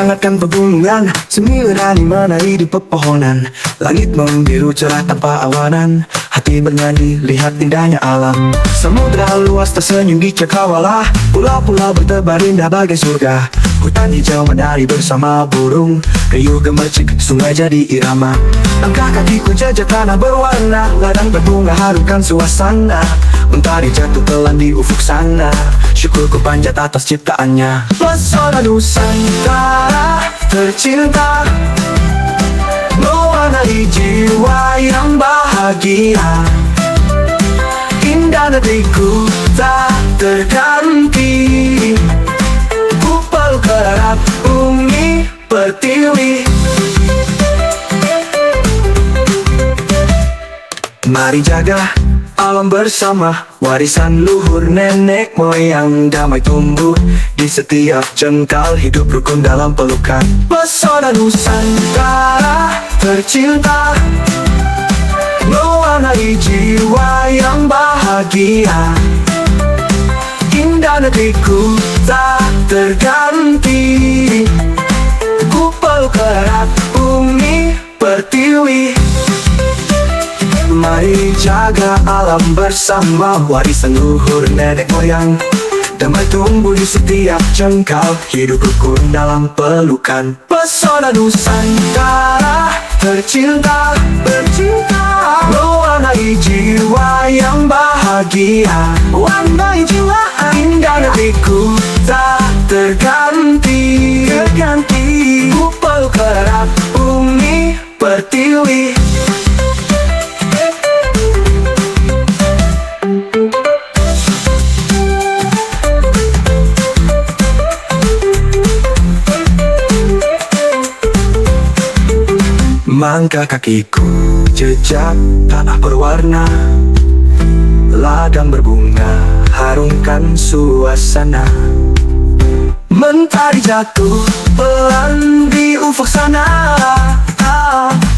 hangatkan pegunungan, semilani menari di pepohonan. Langit membiru cerah tanpa awanan, hati bernyanyi lihat indahnya alam. Samudra luas tersenyum di cakrawala, pulau-pulau bertebar indah bagai surga. Hutan hijau menari bersama burung, riuh gemercik sungai jadi irama. Langkah kakiku jejak tanah berwarna, ladang berbunga harumkan suasana. Mentari jatuh telan di ufuk sana, syukurku panjat atas ciptaannya. Pesona Nusantara tercinta, mewarnai jiwa yang bahagia. Indah negeriku tak terganti, kupal kerap bumi pertiwi. Mari jaga alam bersama, warisan luhur nenek moyang. Damai tumbuh di setiap jengkal, hidup rukun dalam pelukan. Pesona Nusantara tercinta, mewarnai jiwa yang bahagia. Indah negeriku tak terganti, kupal kerap bumi pertiwi. Mari jaga alam bersama, warisan luhur nenek moyang. Damai tumbuh di setiap jengkal, hidup rukun dalam pelukan. Pesona Nusantara tercinta, mewarnai jiwa yang bahagia. Warnai jiwa indah negeriku tak terganti, kupal kerap bumi pertiwi. Langkah kakiku jejak tanah berwarna, ladang berbunga harumkan suasana. Mentari jatuh pelan di ufuk sana,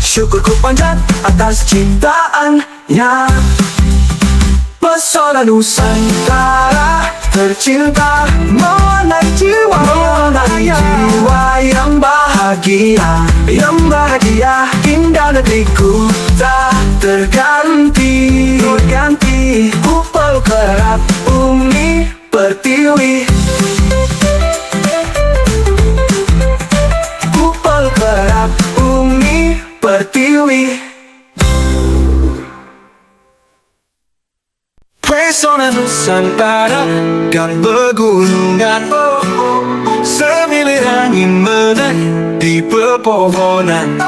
syukurku panjat atas ciptaannya. Pesona Nusantara tercinta, mewarnai jiwa yang bahagia. Indah negeriku tak terganti, kupal kerap bumi pertiwi. Kupal kerap bumi pertiwi. Pesona Nusantara dan pegunungan, semilir angin menari di pepohonan.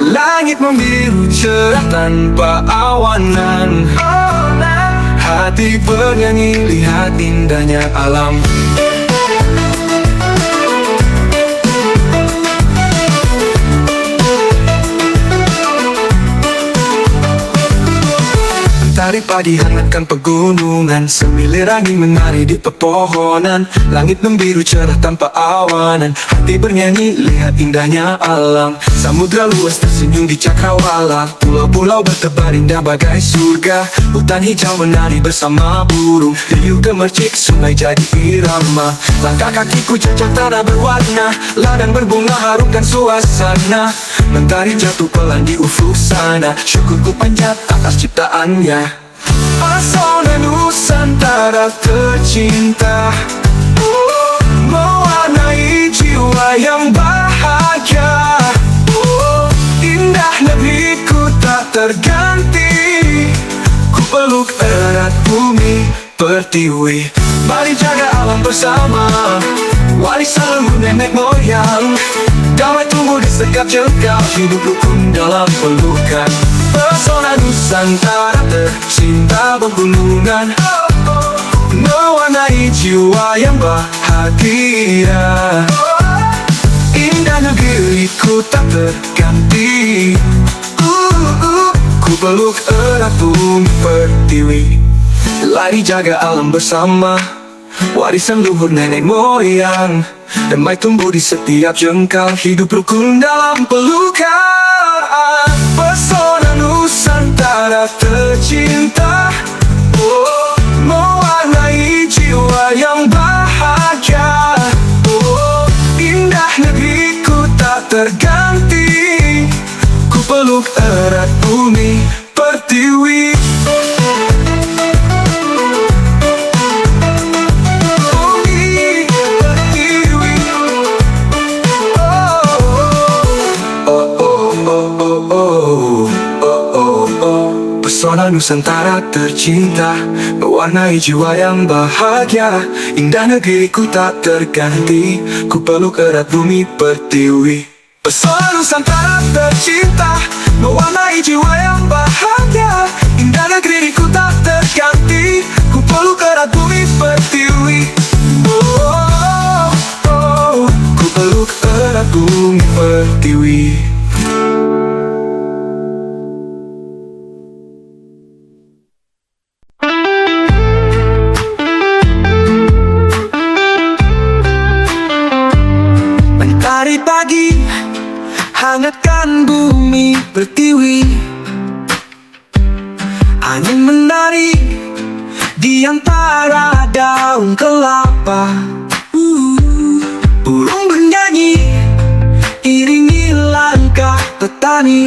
Langit membiru cerah tanpa awanan, hati bernyanyi lihat indahnya alam. Mentari pagi hangatkan pegunungan, semilir angin menari di pepohonan. Langit membiru cerah tanpa awanan, hati bernyanyi lihat indahnya alam. Samudra luas tersenyum di cakrawala, pulau-pulau bertebar indah bagai surga. Hutan hijau menari bersama burung, riuh gemercik sungai jadi irama. Langkah kakiku jejak tanah berwarna, ladang berbunga harumkan suasana. Mentari jatuh pelan di ufuk sana, syukurku panjat atas ciptaannya. Pesona Nusantara tercinta, mewarnai jiwa yang bahagia. Indah negeriku tak terganti, ku peluk erat bumi pertiwi. Mari jaga alam bersama, warisan leluhur nenek moyang. Damai tumbuh di setiap jengkal, hidup rukun dalam pelukan. Pesona Nusantara tercinta pegunungan, mewarnai jiwa yang bahagia. Indah negeriku tak terganti, ku peluk erat bumi pertiwi. Lari jaga alam bersama, warisan luhur nenek moyang. Damai tumbuh di setiap jengkal, hidup rukun dalam pelukan. Pesona Nusantara tercinta, mewarnai jiwa yang bahagia. Indah peluk erat bumi pertiwi. Bumi pertiwi. Pesona Nusantara tercinta mewarnai jiwa yang bahagia. Indah negeriku tak terganti, ku peluk erat bumi pertiwi. Pesona Nusantara tercinta mewarnai jiwa yang bahagia. Indah negeriku tak terganti, ku peluk erat bumi pertiwi. Oh, oh, oh, ku peluk erat bumi pertiwi. Mentari pagi hangatkan bumi pertiwi. Angin menari di antara daun kelapa. Burung bernyanyi iringi langkah petani.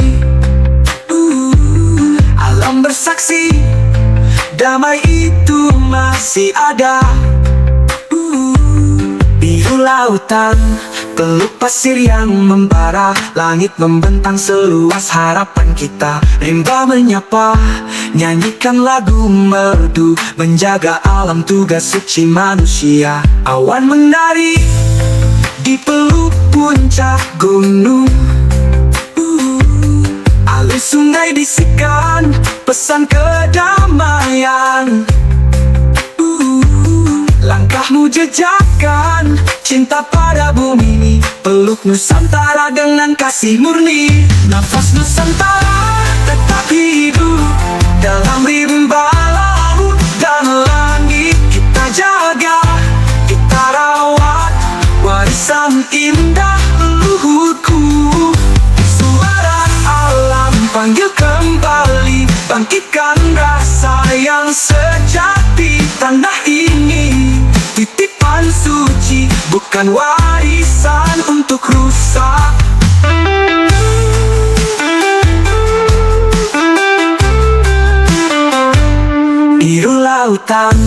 Alam bersaksi damai itu masih ada. Biru lautan peluk pasir yang membara, langit membentang seluas harapan kita. Rimba menyapa, nyanyikan lagu merdu, menjaga alam tugas suci manusia. Awan menari di peluk puncak gunung. Alur sungai bisikan pesan kedamaian. Langkahmu jejakkan cinta pada bumi, peluk Nusantara dengan kasih murni. Nafas Nusantara tetap hidup dalam rimba laut dan langit. Kita jaga, kita rawat warisan indah leluhurku. Suara alam panggil kembali, bangkitkan rasa yang sejati. Tanah ini titipan suci, bukan warisan untuk rusak. Biru lautan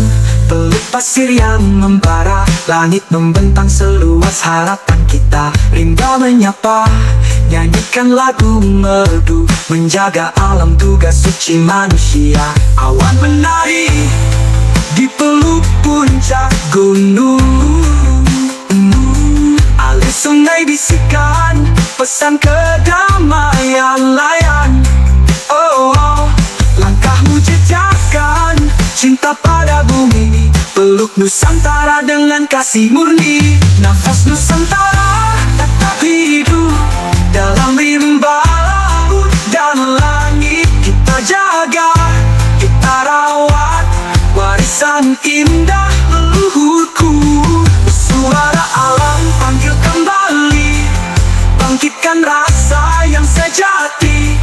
peluk pasir yang membara, langit membentang seluas harapan kita. Rimba menyapa, nyanyikan lagu merdu, menjaga alam tugas suci manusia. Awan menari di peluk puncak gunung. Alur sungai bisikan pesan kedamaian layan. Oh, oh, langkahmu jejakkan cinta pada bumi, peluk Nusantara dengan kasih murni. Nafas Nusantara tetap hidup dalam rimba laut dan langit. Kita jaga, kita rawat warisan indah leluhurku. Suara alam panggil kembali, bangkitkan rasa yang sejati.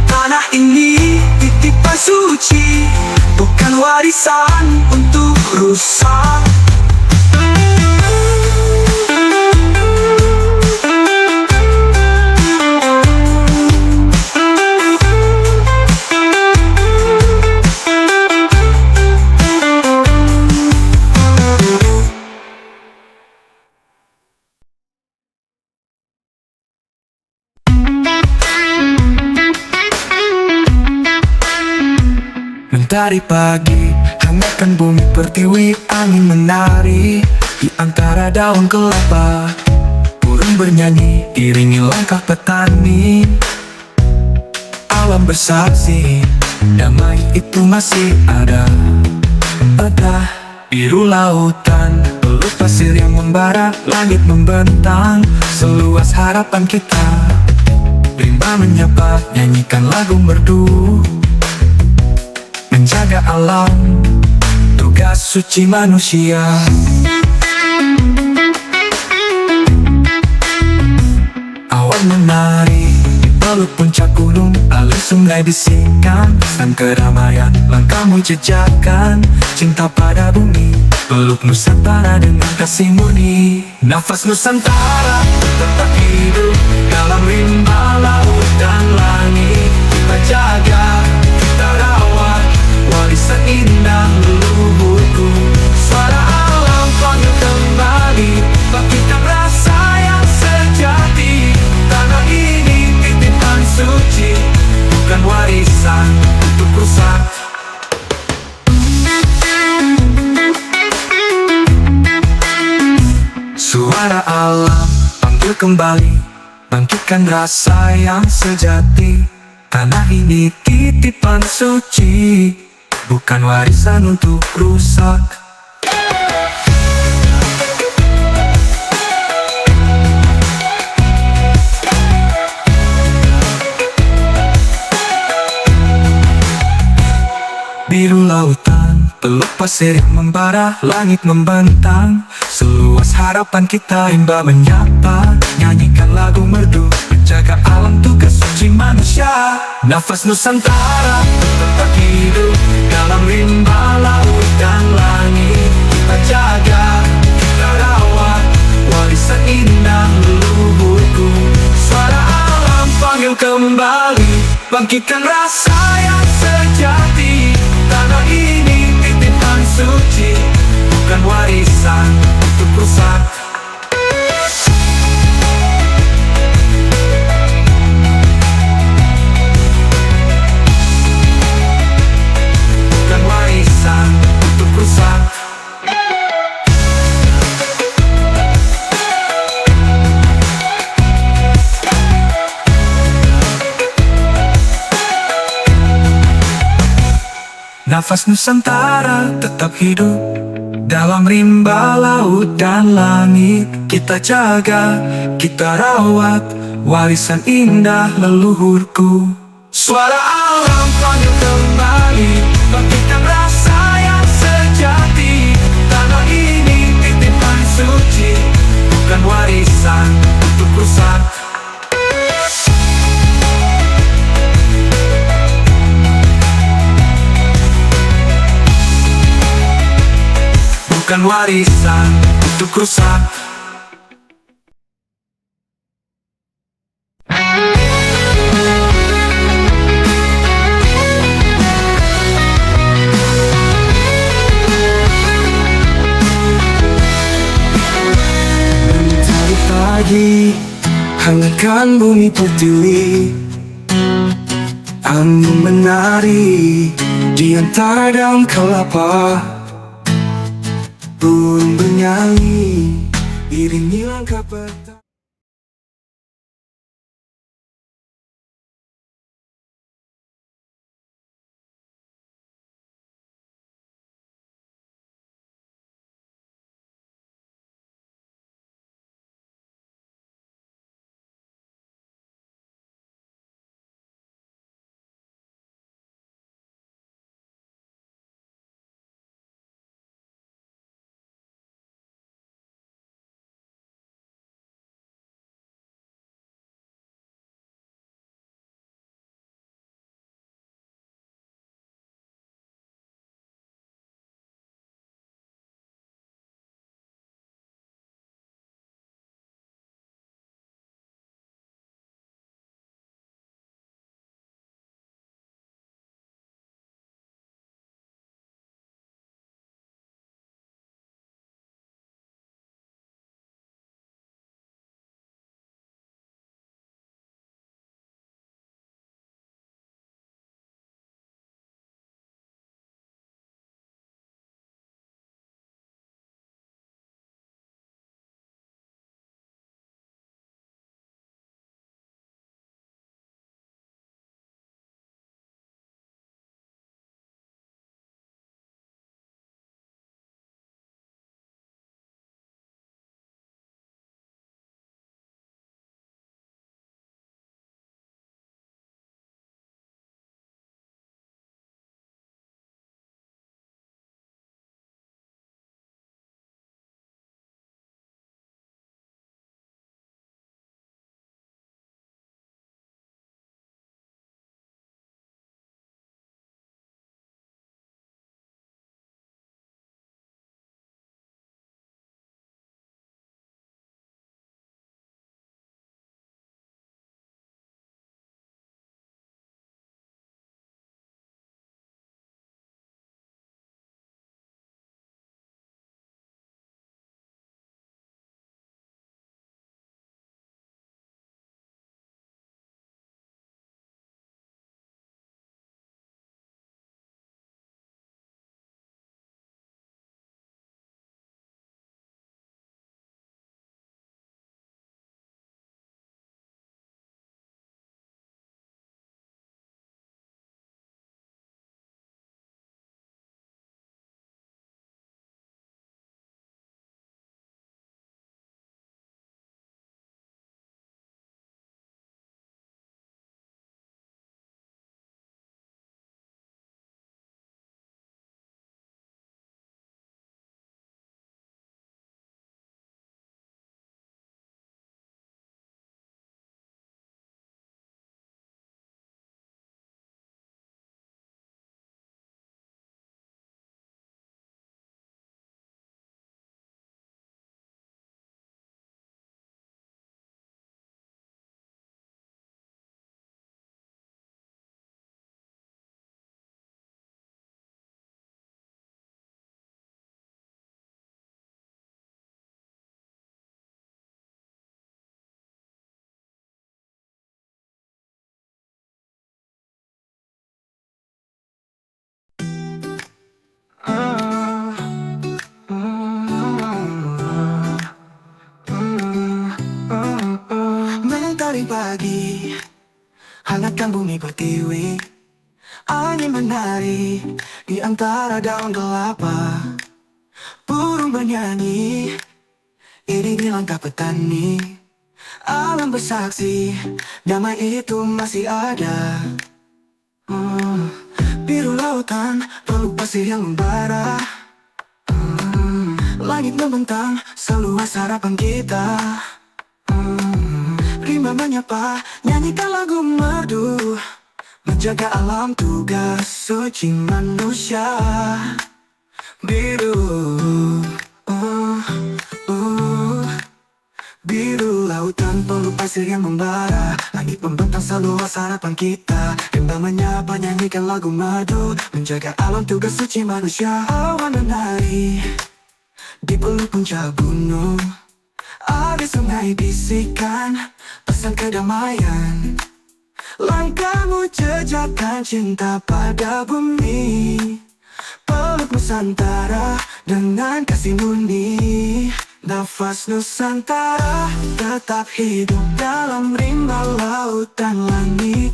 Tanah ini titipan suci, bukan warisan untuk rusak. Mentari pagi hangatkan bumi pertiwi. Angin menari di antara daun kelapa. Burung bernyanyi iringi langkah petani. Alam bersaksi damai itu masih ada. Biru lautan peluk pasir yang membara, langit membentang seluas harapan kita. Rimba menyapa, nyanyikan lagu merdu, menjaga alam tugas suci manusia. Awan menari di peluk puncak gunung. Alur sungai bisikan pesan kedamaian. Langkahmu jejakkan cinta pada bumi, peluk Nusantara dengan kasih murni. Nafas Nusantara tetap hidup dalam rimba laut dan langit. warisan untuk rusak. Suara alam panggil kembali, bangkitkan rasa yang sejati. Tanah ini titipan suci, bukan warisan untuk rusak. Biru lautan, peluk pasir yang membara, langit membentang. Seluas harapan kita imba menyapa, nyanyikan lagu merdu, menjaga alam tugas suci manusia. Nafas Nusantara tetap hidup dalam rimba laut dan langit. Kita jaga, kita rawat, warisan indah leluhurku. Suara alam panggil kembali, bangkitkan rasa yang sejati. Tanah ini titipan suci, bukan warisan untuk rusak. Bukan warisan untuk rusak. Nafas Nusantara tetap hidup dalam rimba laut dan langit. Kita jaga, kita rawat, warisan indah leluhurku. Suara alam panggil kembali, bangkitkan rasa yang sejati. Tanah ini titipan suci, bukan warisan untuk rusak. Bukan warisan untuk rusak. Mentari pagi, hangatkan bumi pertiwi. Angin menari di antara daun kelapa. Burung bernyanyi, iringi langkah petang. Hangatkan bumi pertiwi, angin menari di antara daun kelapa. Burung bernyanyi, iringi langkah petani. Alam bersaksi, damai itu masih ada. Biru lautan, peluk pasir yang membara. Langit membentang, seluas harapan kita. Rimba menyapa, nyanyikan lagu merdu. Menjaga alam tugas suci manusia. Biru, biru lautan, peluk pasir yang membara. Langit membentang, seluas harapan kita. Rimba menyapa, nyanyikan lagu merdu. Menjaga alam tugas suci manusia. Awan menari di peluk puncak gunung. Ada sungai bisikan pesan kedamaian. Langkahmu jejakkan cinta pada bumi. Peluk Nusantara dengan kasih murni. Nafas Nusantara tetap hidup dalam rimba laut dan langit.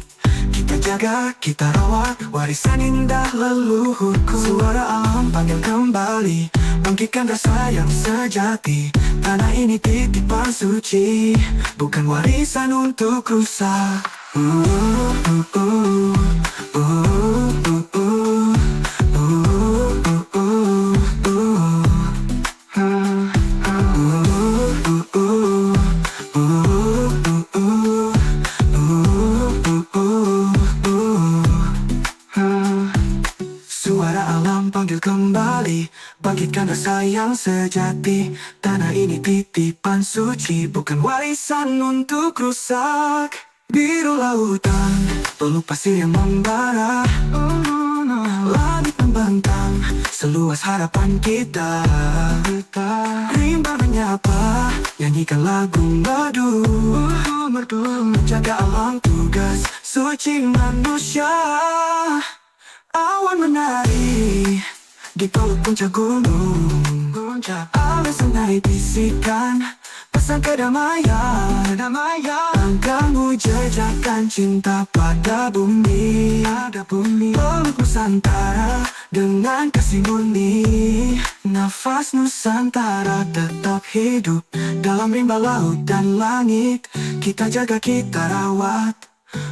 Kita jaga, kita rawat warisan indah leluhurku. Suara alam panggil kembali, bangkitkan rasa yang sejati. Tanah ini titipan suci, bukan warisan untuk rusak. Suara alam panggil kembali, bangkitkan rasa yang sejati. Tanah ini titipan suci, bukan warisan untuk rusak. Biru lautan, peluk pasir yang membara. Langit membentang, seluas harapan kita. Rimba menyapa, nyanyikan lagu merdu. Menjaga alam tugas suci manusia. Awan menari di peluk puncak gunung. Ada sungai bisikan pesan kedamaian. Langkahmu jejakkan cinta pada bumi. Peluk Nusantara dengan kasih murni. Nafas Nusantara tetap hidup dalam rimba laut dan langit. Kita jaga, kita rawat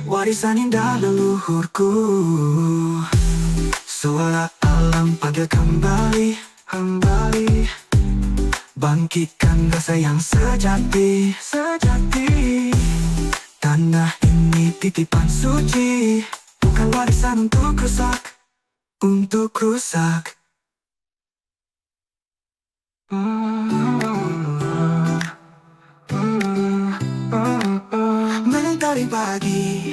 warisan indah leluhurku. Suara alam panggil kembali, bangkitkan rasa yang sejati. Tanah ini titipan suci, bukan warisan untuk rusak. Mentari pagi,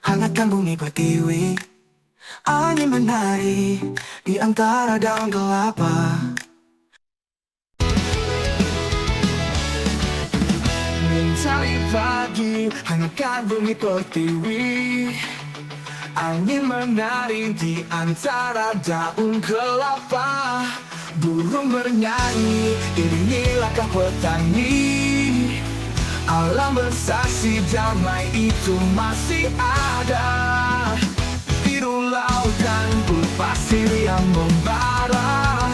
hangatkan bumi pertiwi. Angin menari di antara daun kelapa. Mentari pagi, hangatkan bumi pertiwi. Angin menari di antara daun kelapa. Burung bernyanyi, iringi langkah petani. Alam bersaksi, damai itu masih ada. Biru lautan, peluk pasir yang membara.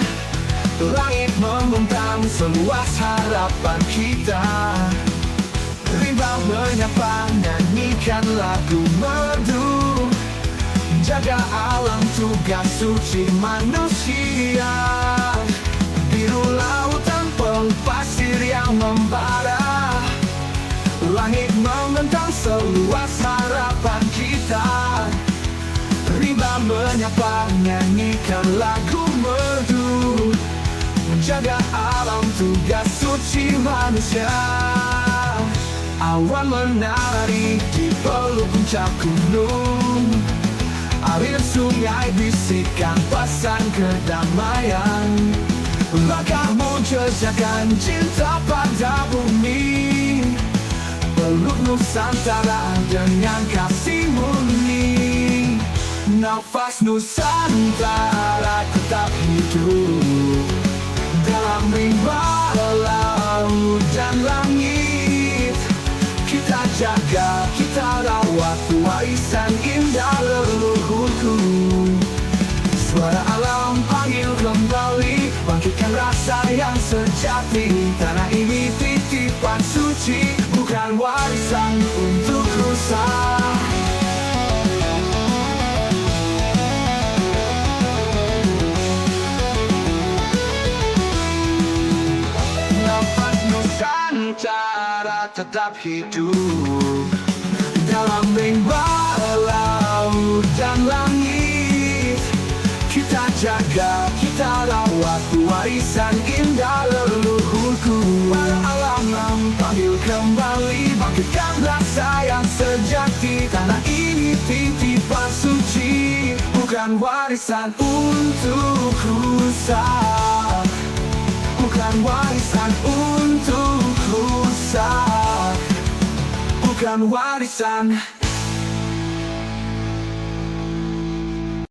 Langit membentang, seluas harapan kita. Rimba menyapa, nyanyikan lagu merdu. Jaga alam tugas suci manusia. Biru lautan, peluk pasir yang membara. Langit membentang, seluas harapan kita. Rimba menyapa, nyanyikan lagu merdu. Menjaga alam tugas suci manusia. Awan menari di peluk puncak gunung. Alir sungai bisikan pesan kedamaian. Langkahmu jejakkan cinta pada bumi. Peluk Nusantara dengan kasih murni. Nafas Nusantara tetap hidup dalam rimba laut dan langit. Kita jaga, kita rawat waktu warisan indah leluhurku. Suara alam panggil kembali, bangkitkan rasa yang sejati. Tanah ini titipan suci, bukan warisan untuk rusak. Nafas Nusantara tetap hidup dalam rimba laut dan langit. Kita jaga, kita rawat warisan indah leluhurku. Para alam panggil kembali, bangkitkan rasa yang sejati. Tanah ini titipan suci, bukan warisan untuk rusak. Bukan warisan untuk rusak. Bukan warisan